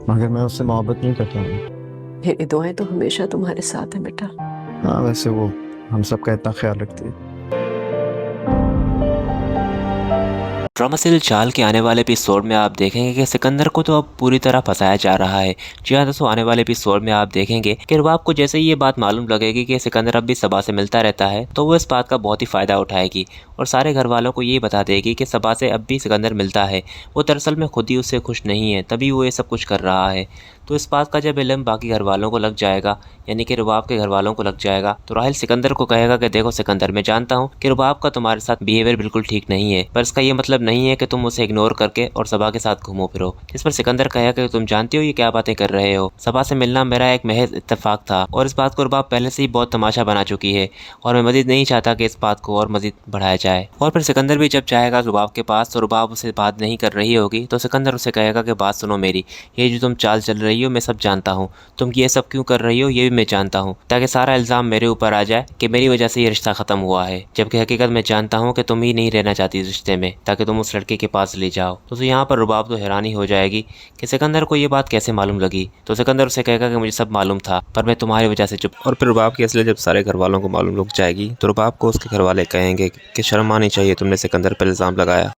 मगर मैं उससे मोहब्बत नहीं करता हूँ। मेरी दुआएं तो हमेशा तुम्हारे साथ है बेटा। हाँ, वैसे वो हम सब का इतना ख्याल रखती है। ड्रामा सीरियल चाल के आने वाले एपिसोड में आप देखेंगे कि सिकंदर को तो अब पूरी तरह फंसाया जा रहा है। जी हाँ दोस्तों, आने वाले एपिसोड में आप देखेंगे कि रुबाब को जैसे ही ये बात मालूम लगेगी कि सिकंदर अब भी सबा से मिलता रहता है, तो वो इस बात का बहुत ही फ़ायदा उठाएगी और सारे घर वालों को ये बता देगी कि सबा से अब भी सिकंदर मिलता है। वो दरअसल में खुद ही उससे खुश नहीं है, तभी वो ये सब कुछ कर रहा है। तो इस बात का जब इल्म बाकी घर वालों को लग जाएगा, यानी कि रुबाब के घर वालों को लग जाएगा, तो राहिल सिकंदर को कहेगा कि देखो सिकंदर, मैं जानता हूँ कि रुबाब का तुम्हारे साथ बिहेवियर बिल्कुल ठीक नहीं है, पर इसका ये मतलब नहीं है कि तुम उसे इग्नोर करके और सबा के साथ घूमो फिरो। इस पर सिकंदर कहेगा कि तुम जानते हो ये क्या बातें कर रहे हो, सबा से मिलना मेरा एक महज इत्तेफाक था और इस बात को रुबाब पहले से ही बहुत तमाशा बना चुकी है और मैं मजीद नहीं चाहता कि इस बात को और मजीद बढ़ाया जाए। और फिर सिकंदर भी जब जाएगा रुबाब के पास, तो रुबाब उसे बात नहीं कर रही होगी, तो सिकंदर उसे कहेगा कि बात सुनो मेरी, ये जो तुम चाल चल रही हो मैं सब जानता हूँ, तुम ये सब क्यों कर रही हो ये भी मैं जानता हूँ, ताकि सारा इल्ज़ाम मेरे ऊपर आ जाए कि मेरी वजह से ये रिश्ता ख़त्म हुआ है, जबकि हकीकत मैं जानता हूँ कि तुम ही नहीं रहना चाहती इस रिश्ते में, ताकि तुम उस लड़के के पास ले जाओ। तो यहाँ पर रुबाब तो हैरानी हो जाएगी कि सिकंदर को ये बात कैसे मालूम लगी। तो सिकंदर उसे कहेगा कि मुझे सब मालूम था, पर मैं तुम्हारी वजह से चुप। और फिर रुबाब की असलियत जब सारे घर वालों को मालूम लग जाएगी, तो रुबाब को उसके घर वाले कहेंगे कि शर्म आनी चाहिए, तुमने सिकंदर पर इल्ज़ाम लगाया।